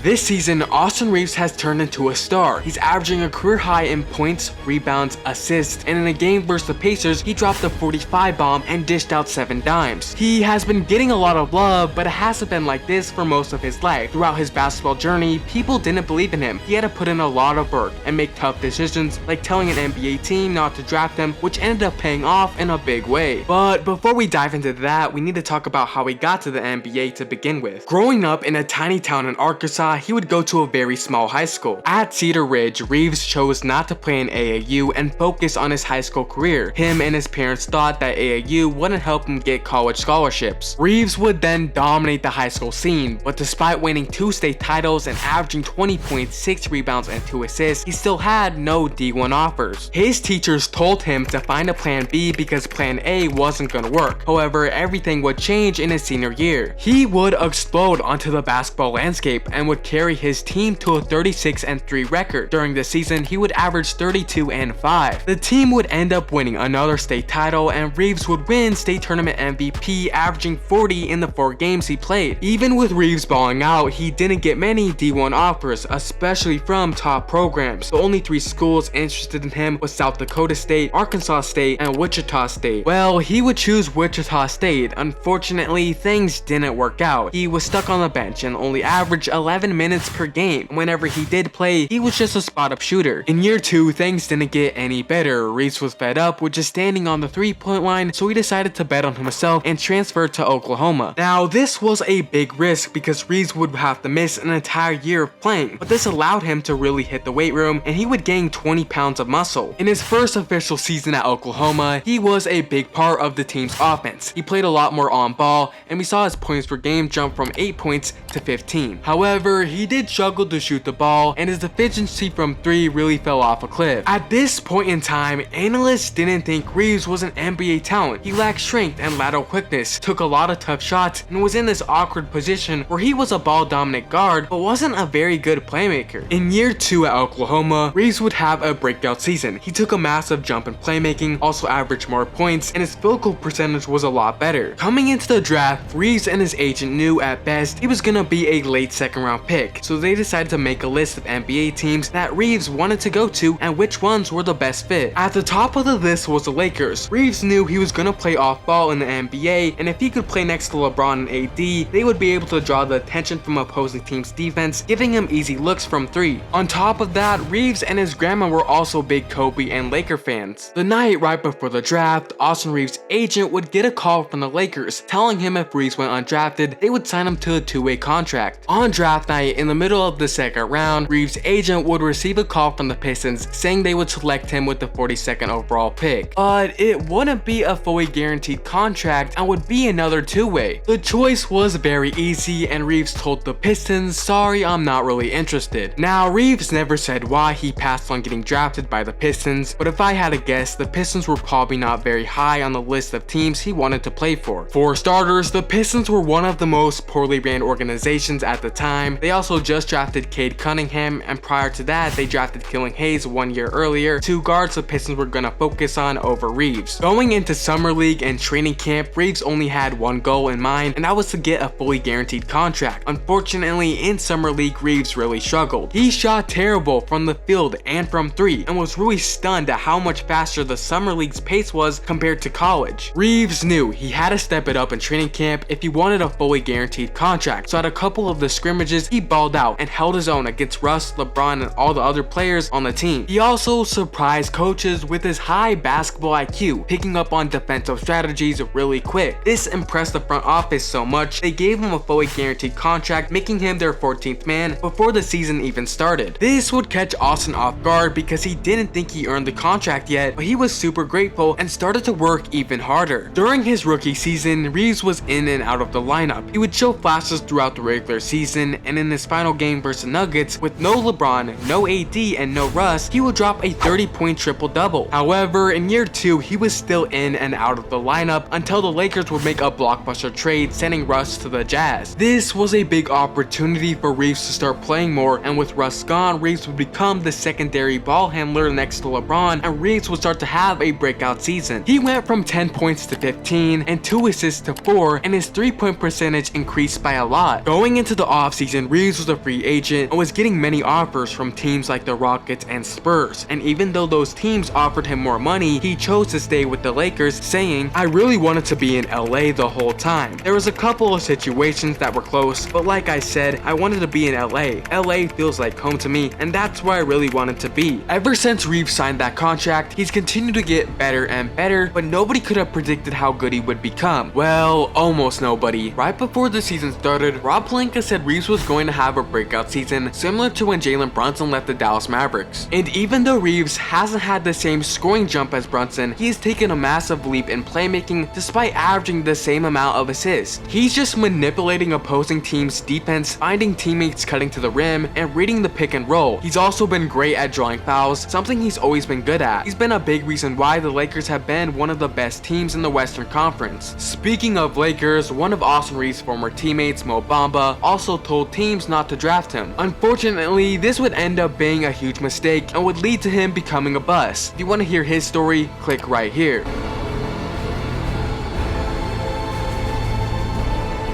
This season, Austin Reaves has turned into a star. He's averaging a career high in points, rebounds, assists, and in a game versus the Pacers, he dropped a 45 bomb and dished out 7 dimes. He has been getting a lot of love, but it hasn't been like this for most of his life. Throughout his basketball journey, people didn't believe in him. He had to put in a lot of work and make tough decisions, like telling an NBA team not to draft him, which ended up paying off in a big way. But before we dive into that, we need to talk about how he got to the NBA to begin with. Growing up in a tiny town in Arkansas, he would go to a very small high school. At Cedar Ridge, Reaves chose not to play in AAU and focus on his high school career. Him and his parents thought that AAU wouldn't help him get college scholarships. Reaves would then dominate the high school scene, but despite winning 2 state titles and averaging 20 points, 6 rebounds, and 2 assists, he still had no D1 offers. His teachers told him to find a plan B because plan A wasn't gonna work. However, everything would change in his senior year. He would explode onto the basketball landscape and would carry his team to a 36-3 record. During the season, he would average 32-5. The team would end up winning another state title, and Reaves would win state tournament MVP, averaging 40 in the 4 games he played. Even with Reaves balling out, he didn't get many D1 offers, especially from top programs. The only 3 schools interested in him was South Dakota State, Arkansas State, and Wichita State. Well, he would choose Wichita State. Unfortunately, things didn't work out. He was stuck on the bench and only averaged 11 minutes per game. Whenever he did play, he was just a spot-up shooter. In year 2, things didn't get any better. Reaves was fed up with just standing on the 3-point line, so he decided to bet on himself and transfer to Oklahoma. Now, this was a big risk because Reaves would have to miss an entire year of playing, but this allowed him to really hit the weight room, and he would gain 20 pounds of muscle. In his first official season at Oklahoma, he was a big part of the team's offense. He played a lot more on ball, and we saw his points per game jump from 8 points to 15. However, he did struggle to shoot the ball, and his efficiency from 3 really fell off a cliff. At this point in time, analysts didn't think Reaves was an NBA talent. He lacked strength and lateral quickness, took a lot of tough shots, and was in this awkward position where he was a ball-dominant guard, but wasn't a very good playmaker. In year 2 at Oklahoma, Reaves would have a breakout season. He took a massive jump in playmaking, also averaged more points, and his field goal percentage was a lot better. Coming into the draft, Reaves and his agent knew at best he was gonna be a late 2nd round pick, so they decided to make a list of NBA teams that Reaves wanted to go to and which ones were the best fit. At the top of the list was the Lakers. Reaves knew he was gonna play off ball in the NBA, and if he could play next to LeBron and AD, they would be able to draw the attention from opposing teams' defense, giving him easy looks from 3. On top of that, Reaves and his grandma were also big Kobe and Laker fans. The night right before the draft, Austin Reaves' agent would get a call from the Lakers telling him if Reaves went undrafted, they would sign him to a 2-way contract. On draft night, in the middle of the 2nd round, Reaves' agent would receive a call from the Pistons saying they would select him with the 42nd overall pick. But it wouldn't be a fully guaranteed contract and would be another 2-way. The choice was very easy, and Reaves told the Pistons, "Sorry, I'm not really interested." Now, Reaves never said why he passed on getting drafted by the Pistons, but if I had to guess, the Pistons were probably not very high on the list of teams he wanted to play for. For starters, the Pistons were one of the most poorly ran organizations at the time. They also just drafted Cade Cunningham, and prior to that, they drafted Killian Hayes 1 year earlier, 2 guards the Pistons were gonna focus on over Reaves. Going into summer league and training camp, Reaves only had one goal in mind, and that was to get a fully guaranteed contract. Unfortunately, in summer league, Reaves really struggled. He shot terrible from the field and from 3, and was really stunned at how much faster the summer league's pace was compared to college. Reaves knew he had to step it up in training camp if he wanted a fully guaranteed contract, so at a couple of the scrimmages, he balled out and held his own against Russ, LeBron, and all the other players on the team. He also surprised coaches with his high basketball IQ, picking up on defensive strategies really quick. This impressed the front office so much, they gave him a fully guaranteed contract, making him their 14th man before the season even started. This would catch Austin off guard because he didn't think he earned the contract yet, but he was super grateful and started to work even harder. During his rookie season, Reaves was in and out of the lineup. He would show flashes throughout the regular season, and in his final game versus Nuggets, with no LeBron, no AD, and no Russ, he would drop a 30-point triple-double. However, in year 2, he was still in and out of the lineup until the Lakers would make a blockbuster trade, sending Russ to the Jazz. This was a big opportunity for Reaves to start playing more, and with Russ gone, Reaves would become the secondary ball handler next to LeBron, and Reaves would start to have a breakout season. He went from 10 points to 15, and 2 assists to 4, and his 3-point percentage increased by a lot. Going into the offseason, Reaves was a free agent and was getting many offers from teams like the Rockets and Spurs, and even though those teams offered him more money, he chose to stay with the Lakers, saying, "I really wanted to be in LA the whole time. There was a couple of situations that were close, but like I said, I wanted to be in LA. LA feels like home to me, and that's where I really wanted to be." Ever since Reaves signed that contract, he's continued to get better and better, but nobody could have predicted how good he would become. Well, almost nobody. Right before the season started, Rob Pelinka said Reaves was going to have a breakout season similar to when Jalen Brunson left the Dallas Mavericks. And even though Reaves hasn't had the same scoring jump as Brunson, he has taken a massive leap in playmaking despite averaging the same amount of assists. He's just manipulating opposing teams' defense, finding teammates cutting to the rim, and reading the pick and roll. He's also been great at drawing fouls, something he's always been good at. He's been a big reason why the Lakers have been one of the best teams in the Western Conference. Speaking of Lakers, one of Austin Reaves' former teammates, Mo Bamba, also told teams not to draft him. Unfortunately, this would end up being a huge mistake and would lead to him becoming a bust. If you want to hear his story, click right here.